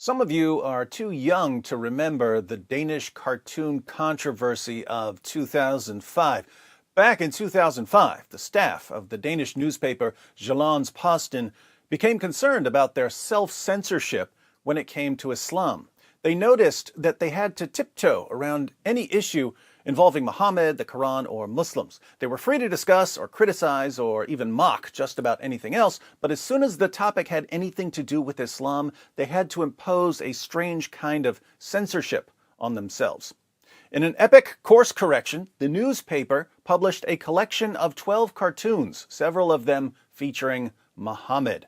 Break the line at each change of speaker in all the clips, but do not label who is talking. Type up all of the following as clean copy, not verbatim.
Some of you are too young to remember the Danish cartoon controversy of 2005. Back in 2005, the staff of the Danish newspaper Jyllands-Posten became concerned about their self-censorship when it came to Islam. They noticed that they had to tiptoe around any issue involving Muhammad, the Quran, or Muslims. They were free to discuss or criticize or even mock just about anything else, but as soon as the topic had anything to do with Islam, they had to impose a strange kind of censorship on themselves. In an epic course correction, the newspaper published a collection of 12 cartoons, several of them featuring Muhammad.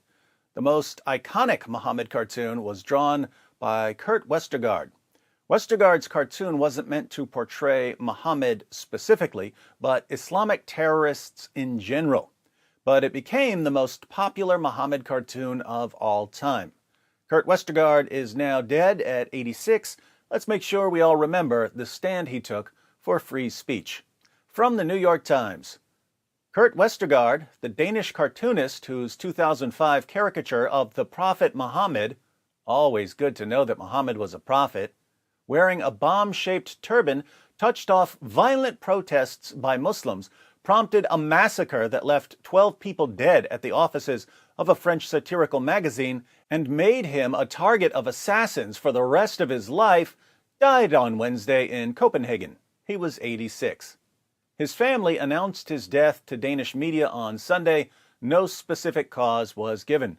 The most iconic Muhammad cartoon was drawn by Westergaard. Westergaard's cartoon wasn't meant to portray Muhammad specifically, but Islamic terrorists in general. But it became the most popular Muhammad cartoon of all time. Westergaard is now dead at 86. Let's make sure we all remember the stand he took for free speech. From the New York Times. Westergaard, the Danish cartoonist whose 2005 caricature of the Prophet Muhammad, always good to know that Muhammad was a prophet, wearing a bomb-shaped turban, touched off violent protests by Muslims, prompted a massacre that left 12 people dead at the offices of a French satirical magazine, and made him a target of assassins for the rest of his life, died on Wednesday in Copenhagen. He was 86. His family announced his death to Danish media on Sunday. No specific cause was given.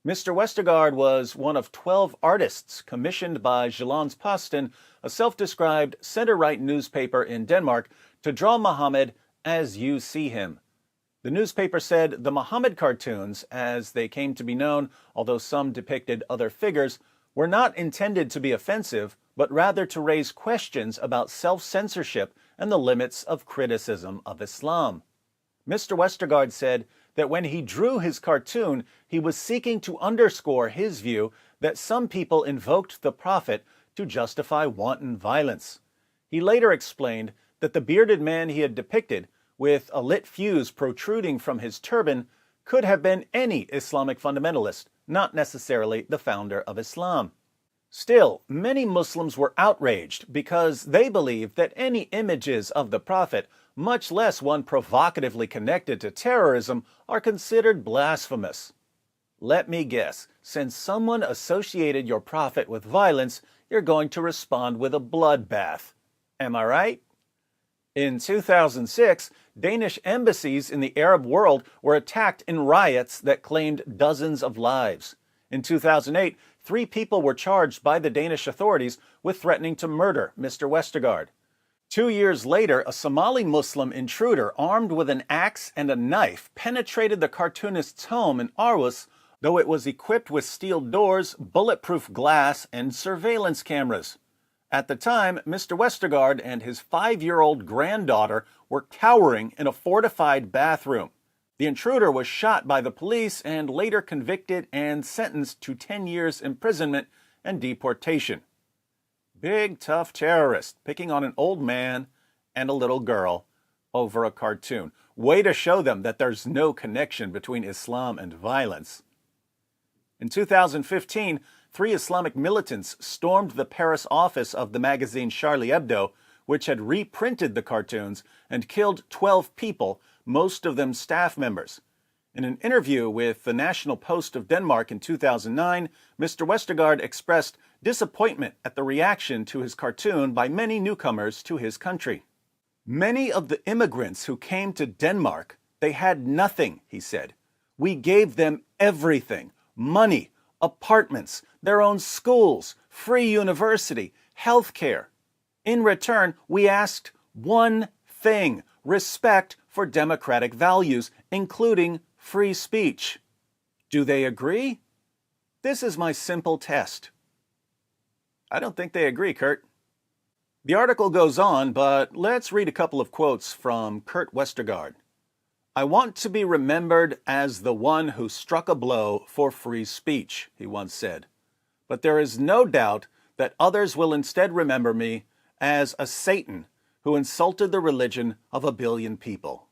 Mr. Westergaard was one of 12 artists commissioned by Jyllands-Posten, a self-described center-right newspaper in Denmark, to draw Muhammad as you see him. The newspaper said the Muhammad cartoons, as they came to be known, although some depicted other figures, were not intended to be offensive, but rather to raise questions about self-censorship and the limits of criticism of Islam. Mr. Westergaard said that when he drew his cartoon, he was seeking to underscore his view that some people invoked the prophet to justify wanton violence. He later explained that the bearded man he had depicted, with a lit fuse protruding from his turban, could have been any Islamic fundamentalist, not necessarily the founder of Islam. Still, many Muslims were outraged because they believed that any images of the prophet, much less one provocatively connected to terrorism, are considered blasphemous. Let me guess, since someone associated your prophet with violence, you're going to respond with a bloodbath. Am I right? In 2006, Danish embassies in the Arab world were attacked in riots that claimed dozens of lives. In 2008, 3 people were charged by the Danish authorities with threatening to murder Mr. Westergaard. 2 years later, a Somali Muslim intruder armed with an axe and a knife penetrated the cartoonist's home in Aarhus, though it was equipped with steel doors, bulletproof glass, and surveillance cameras. At the time, Mr. Westergaard and his 5-year-old granddaughter were cowering in a fortified bathroom. The intruder was shot by the police and later convicted and sentenced to 10 years imprisonment and deportation. Big, tough terrorist picking on an old man and a little girl over a cartoon. Way to show them that there's no connection between Islam and violence. In 2015, 3 Islamic militants stormed the Paris office of the magazine Charlie Hebdo, which had reprinted the cartoons, and killed 12 people, most of them staff members. In an interview with the National Post of Denmark in 2009, Mr. Westergaard expressed disappointment at the reaction to his cartoon by many newcomers to his country. Many of the immigrants who came to Denmark, they had nothing, he said. We gave them everything: money, apartments, their own schools, free university, health care. In return, we asked one thing: respect for democratic values, including free speech. Do they agree? This is my simple test. I don't think they agree, Kurt. The article goes on, but let's read a couple of quotes from Westergaard. I want to be remembered as the one who struck a blow for free speech, he once said. But there is no doubt that others will instead remember me as a Satan who insulted the religion of a billion people.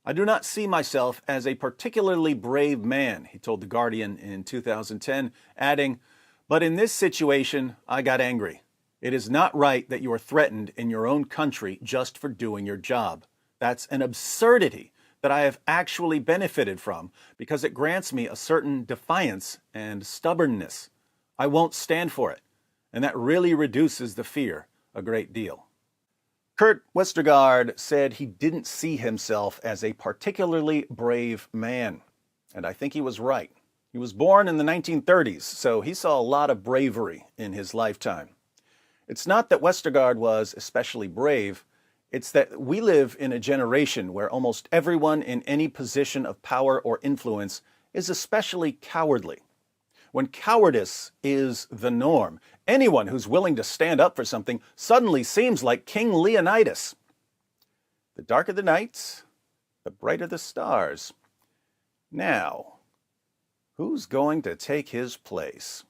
I do not see myself as a particularly brave man, he told The Guardian in 2010, adding, But in this situation, I got angry. It is not right that you are threatened in your own country just for doing your job. That's an absurdity that I have actually benefited from because it grants me a certain defiance and stubbornness. I won't stand for it, and that really reduces the fear a great deal. Kurt Westergaard said he didn't see himself as a particularly brave man, and I think he was right. He was born in the 1930s, so he saw a lot of bravery in his lifetime. It's not that Westergaard was especially brave, it's that we live in a generation where almost everyone in any position of power or influence is especially cowardly. When cowardice is the norm, anyone who's willing to stand up for something suddenly seems like King Leonidas. The darker the night, the brighter the stars. Now, who's going to take his place?